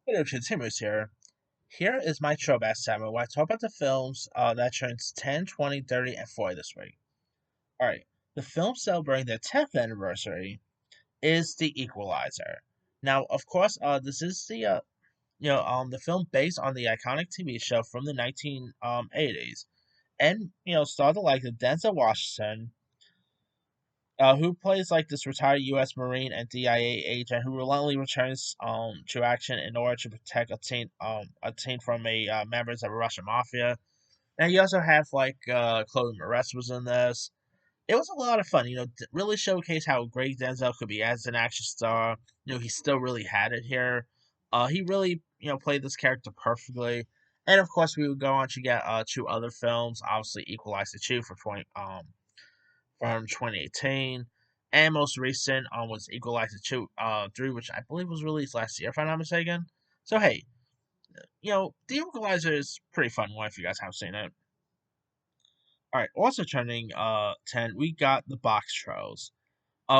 Hello, Timmons here. Here is my throwback segment where I talk about the films that turns 10, 20, 30, and 40 this week. Alright, the film celebrating their 10th anniversary is The Equalizer. Now, of course, this is the film based on the iconic TV show from the 1980s, and starred like the Denzel Washington, who plays like this retired U.S. Marine and DIA agent who reluctantly returns to action in order to protect a teen from a members of a Russian mafia. And you also have like Chloe Moretz was in this. It was a lot of fun, really showcase how great Denzel could be as an action star. He still really had it here. He really played this character perfectly. And of course, we would go on to get two other films, obviously Equalizer 2 for 20 from 2018. And most recent was Equalizer 2 3, which I believe was released last year, if I'm not mistaken. So hey, The Equalizer is pretty fun one if you guys haven't seen it. Alright, also turning 10, we got the Boxtrolls,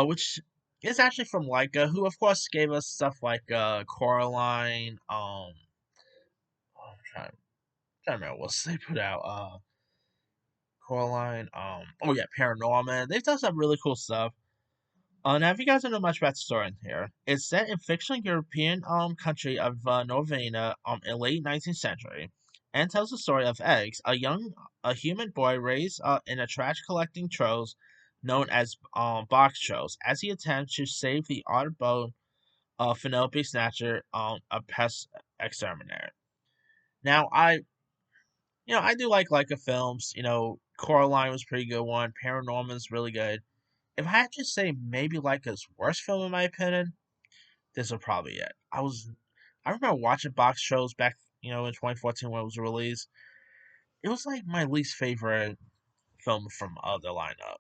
which is actually from Leica, who of course gave us stuff like Coraline, I'm trying to remember what they put out. Coraline, oh yeah, Paranorman. They've done some really cool stuff. Now, if you guys don't know much about the story in here, it's set in fictional European country of Norvina in the late 19th century, and tells the story of Eggs, a human boy raised in a trash collecting trolls known as box trolls, as he attempts to save the oddball Penelope Snatcher, a pest exterminator. Now, I do like the films. Coraline was a pretty good one. Paranorman's really good. If I had to say maybe like his worst film in my opinion, this would probably it. I remember watching Box Shows back, in 2014 when it was released. It was like my least favorite film from the lineup.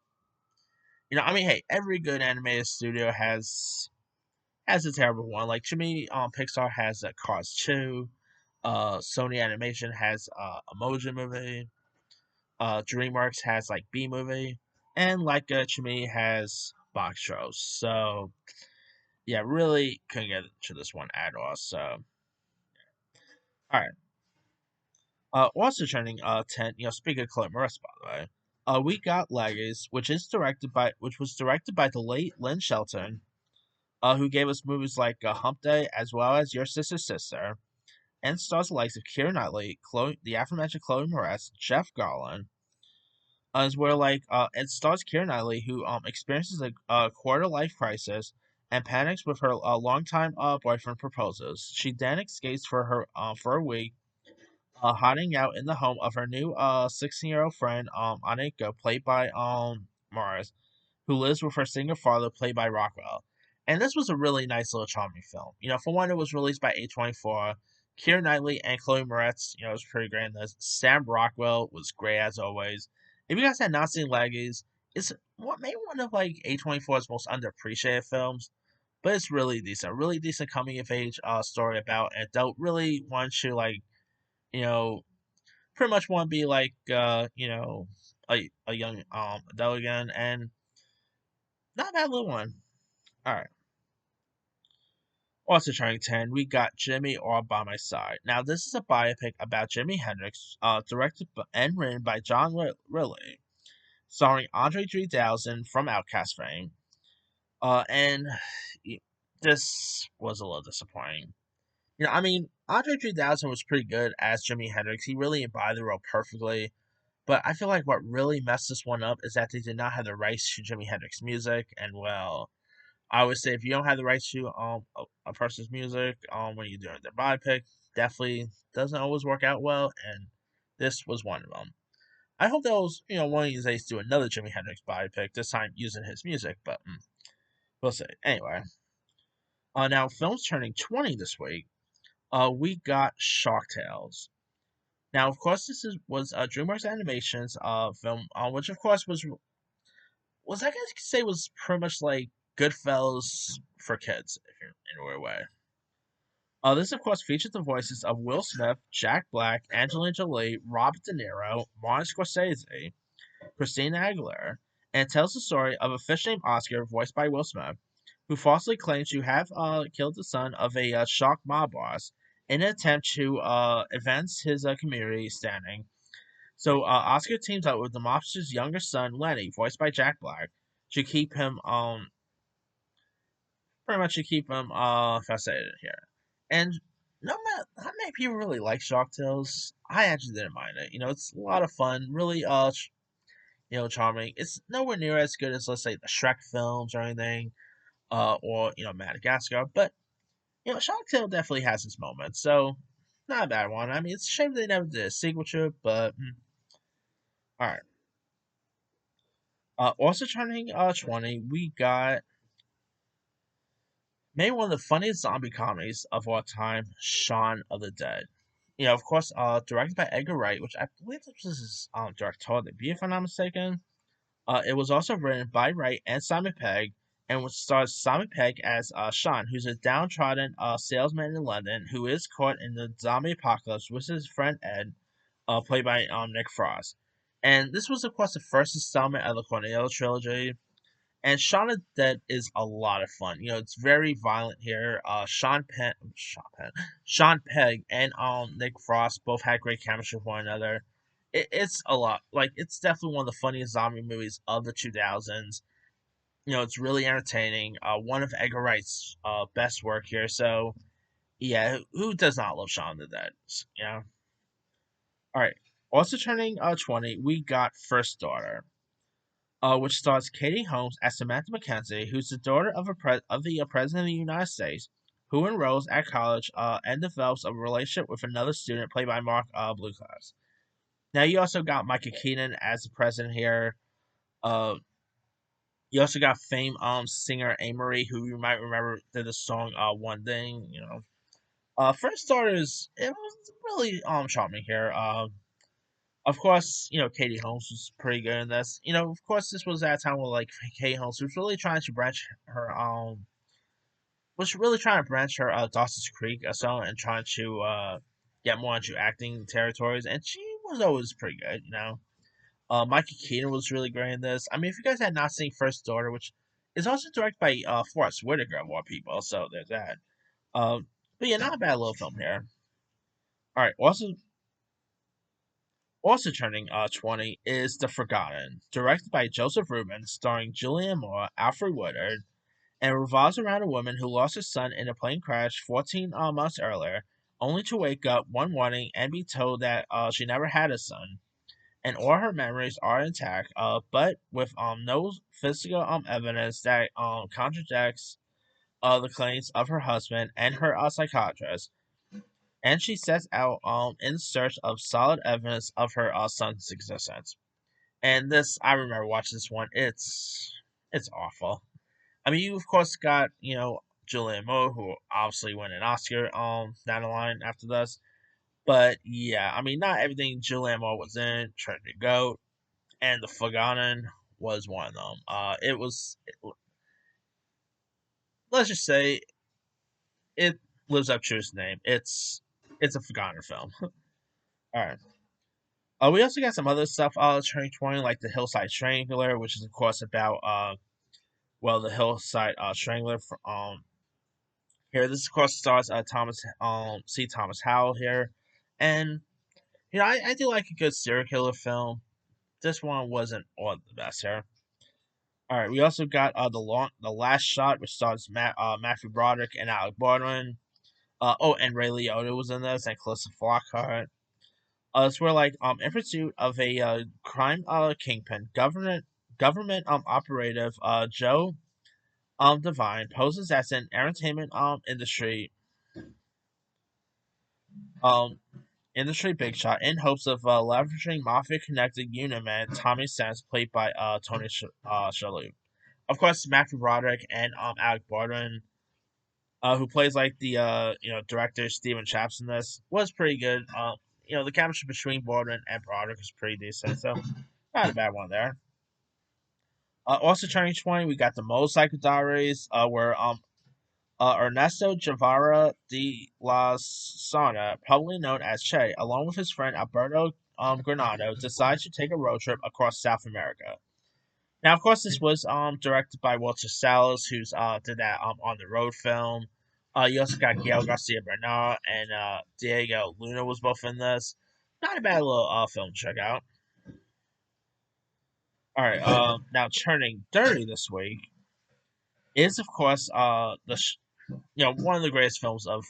I mean, hey, every good animated studio has a terrible one. Like to me, Pixar has Cars 2. Sony Animation has Emoji Movie. DreamWorks has like B Movie, and like to me has Box Shows. So yeah, really couldn't get to this one at all. So, all right. Also turning 10. Speaking of Chloe Moretz, by the way, we got Laggies, which was directed by the late Lynn Shelton, who gave us movies like Hump Day as well as Your Sister's Sister, and stars the likes of Keira Knightley, the aforementioned Chloe Moretz, Jeff Garlin, as well it stars Keira Knightley, who experiences a quarter life crisis and panics with her longtime boyfriend proposes. She then escapes for a week, hiding out in the home of her new 16-year-old friend Anika, played by Mars, who lives with her single father, played by Rockwell. And this was a really nice little charming film. For one, it was released by A24. Keira Knightley and Chloe Moretz, was pretty great in this. Sam Rockwell was great as always. If you guys had not seen Laggies, it's maybe one of like A24's most underappreciated films, but it's really decent. Really decent coming of age story about an adult really wants to you know pretty much want to be a young adult again, and not a bad little one. All right. Also turning 10, we got Jimi All By My Side. Now, this is a biopic about Jimi Hendrix, directed and written by John Riley, starring Andre 3000 from Outkast fame. And this was a little disappointing. I mean, Andre 3000 was pretty good as Jimi Hendrix. He really embodied the role perfectly. But I feel like what really messed this one up is that they did not have the rights to Jimi Hendrix music, and well, I would say if you don't have the rights to a person's music when you're doing their biopic, definitely doesn't always work out well, and this was one of them. I hope they'll one of these days do another Jimi Hendrix biopic, this time using his music, but we'll see. Anyway, now films turning 20 this week. We got Shark Tales. Now, of course, was DreamWorks Animation's film, which of course was I guess you could say was pretty much like Goodfellas for kids, if you're in a weird way. This, of course, features the voices of Will Smith, Jack Black, Angelina Jolie, Robert De Niro, Martin Scorsese, Christina Aguilera, and tells the story of a fish named Oscar, voiced by Will Smith, who falsely claims to have killed the son of a shark mob boss in an attempt to advance his community standing. So Oscar teams up with the mobster's younger son Lenny, voiced by Jack Black, to keep him pretty much to keep him fascinated here. And no matter not many people really like Shark Tales. I actually didn't mind it. It's a lot of fun, really charming. It's nowhere near as good as, let's say, the Shrek films or anything, or Madagascar. But Shark Tale definitely has its moments. So not a bad one. I mean, it's a shame they never did a sequel to it, but all right. Also turning 20, we got maybe one of the funniest zombie comedies of all time, Shaun of the Dead. Of course, directed by Edgar Wright, which I believe this was his directorial debut, if I'm not mistaken. It was also written by Wright and Simon Pegg, and which stars Simon Pegg as Shaun, who's a downtrodden salesman in London who is caught in the zombie apocalypse with his friend Ed, played by Nick Frost. And this was, of course, the first installment of the Cornetto trilogy. And Shaun of the Dead is a lot of fun. It's very violent here. Sean Pegg and Nick Frost both had great chemistry with one another. It's a lot. Like, it's definitely one of the funniest zombie movies of the 2000s. It's really entertaining. One of Edgar Wright's best work here. So yeah, who does not love Shaun of the Dead? You know. All right. Also turning 20, we got First Daughter, which stars Katie Holmes as Samantha Mackenzie, who's the daughter of the President of the United States, who enrolls at college and develops a relationship with another student played by Mark Blueclass. Now you also got Micah Keaton as the president here. Uh, you also got famed singer Amory, who you might remember did the song "One Thing." First Starters, it was really charming here. Of course, Katie Holmes was pretty good in this. Of course, this was that time where, like, Katie Holmes was really trying to branch her Dawson's Creek so, and trying to get more into acting territories, and she was always pretty good. Mikey Keaton was really great in this. I mean, if you guys had not seen First Daughter, which is also directed by Forrest Whitaker of all people, so there's that. But yeah, not a bad little film here. All right, also turning 20 is The Forgotten, directed by Joseph Rubin, starring Julianne Moore, Alfred Woodard, and revolves around a woman who lost her son in a plane crash 14 months earlier, only to wake up one morning and be told that she never had a son, and all her memories are intact, but with no physical evidence that contradicts the claims of her husband and her psychiatrist. And she sets out in search of solid evidence of her son's existence. And this, I remember watching this one. It's awful. I mean, you of course got Julianne Moore, who obviously won an Oscar down the line after this. But yeah, I mean, not everything Julianne Moore was in turned to go, and The Forgotten was one of them. It was, let's just say, it lives up to its name. It's a Forgotten film. All right. We also got some other stuff turning 20, like the Hillside Strangler, which is of course about the Hillside Strangler. Here, this of course stars Thomas Howell here, and I do like a good serial killer film. This one wasn't all the best here. All right, we also got the Last Shot, which stars Matthew Broderick and Alec Baldwin. And Ray Liotta was in this, and Calista Flockhart. It's where, like, in pursuit of a crime kingpin, government operative Joe Divine poses as an entertainment um industry big shot in hopes of leveraging mafia connected unit man Tommy Sands, played by Tony Shalhoub. Of course, Matthew Broderick and Alec Baldwin, who plays like the director Stephen Chaps in this, was pretty good. The chemistry between Baldwin and Broderick is pretty decent, so not a bad one there. Also turning 20, we got the Motorcycle Diaries, where Ernesto Guevara de la Sana, probably known as Che, along with his friend Alberto Granado, decides to take a road trip across South America. Now, of course, this was directed by Walter Salles, who's did that On the Road film, You also got Gail Garcia Bernal and Diego Luna was both in this. Not a bad little film to check out. All right. Now turning 30 this week is of course one of the greatest films of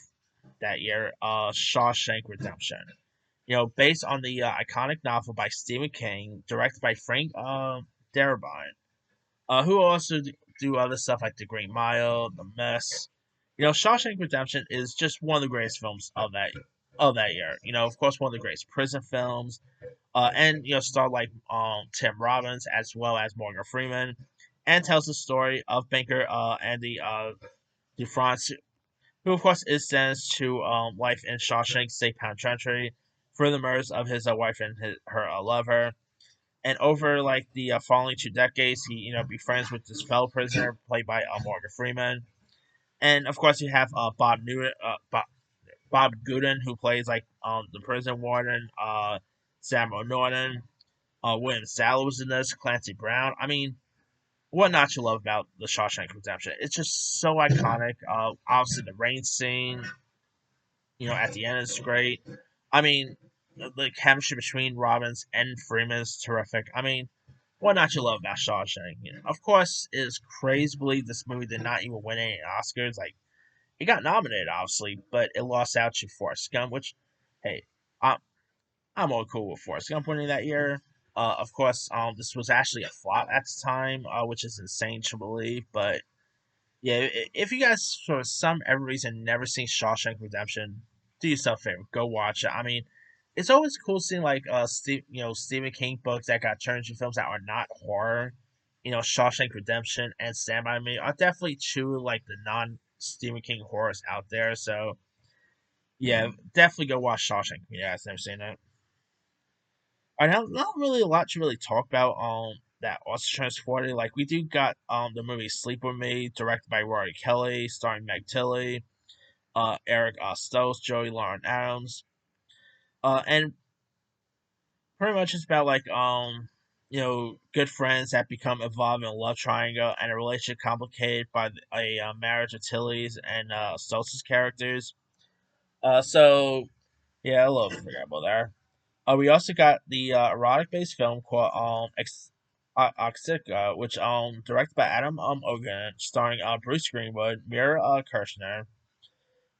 that year, Shawshank Redemption. Based on the iconic novel by Stephen King, directed by Frank Darabont, who also do other stuff like The Green Mile, The Mist. Shawshank Redemption is just one of the greatest films of that year. Of course, one of the greatest prison films. And star like Tim Robbins as well as Morgan Freeman, and tells the story of banker Andy Dufresne, who of course is sentenced to life in Shawshank State Penitentiary for the murders of his wife and her lover. And over like the following 2 decades, he befriends with this fellow prisoner played by Morgan Freeman, and of course you have Bob Gooden, who plays like the prison warden, Samuel Norton, William Sally was in this, Clancy Brown. I mean, what not to love about the Shawshank Redemption? It's just so iconic. Obviously the rain scene, at the end is great. I mean, the chemistry between Robbins and Freeman is terrific. I mean, what not to love about Shawshank? Of course, it is crazy to believe this movie did not even win any Oscars. Like, it got nominated, obviously, but it lost out to Forrest Gump, which, hey, I'm, I'm all cool with Forrest Gump winning that year. Of course, this was actually a flop at the time, which is insane to believe, but yeah, if you guys for some every reason never seen Shawshank Redemption, do yourself a favor, go watch it. I mean, it's always cool seeing like Stephen King books that got turned into films that are not horror. Shawshank Redemption and Stand by Me are definitely two like the non Stephen King horrors out there. So yeah, definitely go watch Shawshank. If you guys never seen it. I have not really a lot to really talk about that also transported. Like we do got the movie Sleep With Me, directed by Rory Kelly, starring Meg Tilly, Eric Stokes, Joey Lauren Adams. And pretty much it's about like good friends that become involved in a love triangle and a relationship complicated by a marriage of Tilly's and Stokes' characters. So yeah, a little forgettable there. We also got the erotic based film called Exotica, which directed by Adam Ogan, starring Bruce Greenwood, Mira Kirshner,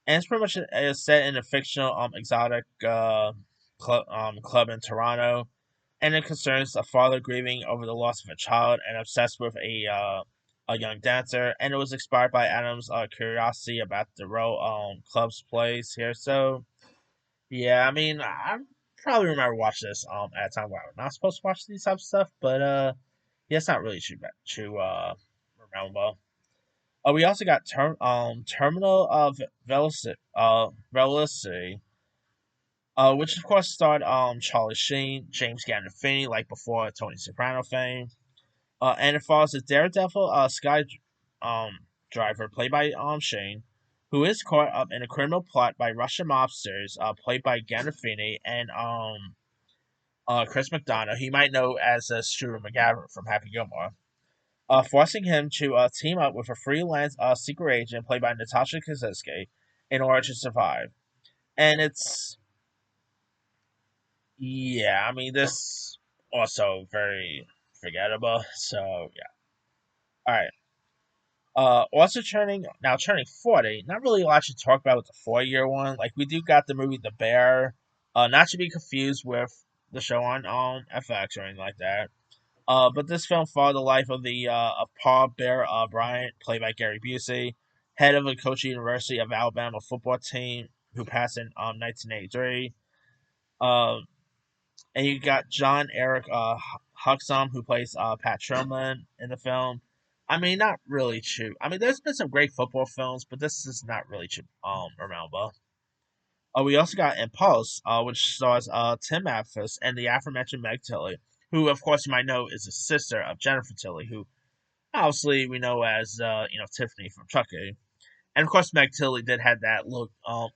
and it's pretty much set in a fictional exotic club in Toronto, and it concerns a father grieving over the loss of a child and obsessed with a young dancer, and it was inspired by Adam's curiosity about the role clubs plays here. So yeah, I mean, I probably remember watching this at a time where I was not supposed to watch these types of stuff, but yeah, it's not really too bad to remember. We also got Terminal of Velocity, which of course starred Charlie Sheen, James Gandolfini, like before Tony Soprano fame, and it follows a daredevil Sky um driver played by Shane, who is caught up in a criminal plot by Russian mobsters, played by Gandolfini and Chris McDonough, he might know as Stuart McGavin from Happy Gilmore, forcing him to team up with a freelance secret agent played by Natasha Kaczynski in order to survive. And it's yeah, I mean this also very forgettable. So yeah, all right. Also turning 40. Not really a lot to talk about with the 4 year one. Like we do got the movie The Bear, not to be confused with the show on FX or anything like that. But this film followed the life of Paul Bear Bryant, played by Gary Busey, head of the Coach University of Alabama football team, who passed in 1983. Um, and you got John Eric Huxham, who plays Pat Trillman in the film. I mean, not really true. I mean, there's been some great football films, but this is not really true. Remember. We also got Impulse, which stars Tim Mathis and the aforementioned Meg Tilly, who, of course, you might know is the sister of Jennifer Tilly, who obviously we know as Tiffany from Chucky. And of course, Meg Tilly did have that little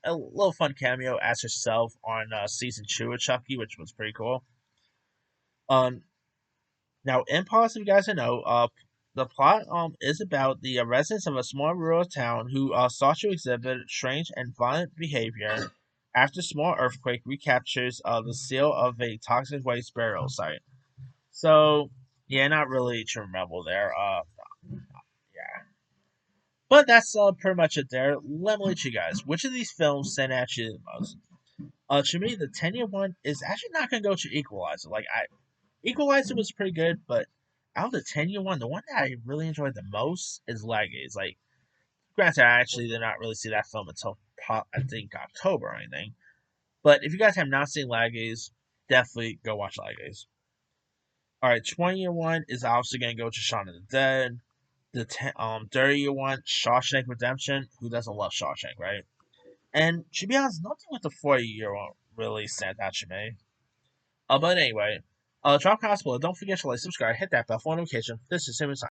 a little fun cameo as herself on season 2 of Chucky, which was pretty cool. Um, Now Impulse, if you guys don't know, The plot is about the residents of a small rural town who start to exhibit strange and violent behavior after a small earthquake recaptures the seal of a toxic waste burial site. So yeah, not really too memorable there. Yeah, but that's pretty much it there. Let me let you guys. Which of these films stand out to you the most? To me, the 10-year one is actually not gonna go to Equalizer. Equalizer was pretty good, but out of the 10-year one, the one that I really enjoyed the most is Laggies. Granted, I actually did not really see that film until I think October or anything. But if you guys have not seen Laggies, definitely go watch Laggies. All right, 20-year one is obviously gonna go to Shaun of the Dead. The 30-year one, Shawshank Redemption. Who doesn't love Shawshank, right? And to be honest, nothing with the 40-year one really stands out to me. But anyway, drop comments below. Don't forget to like, subscribe, hit that bell for notification. This is Simon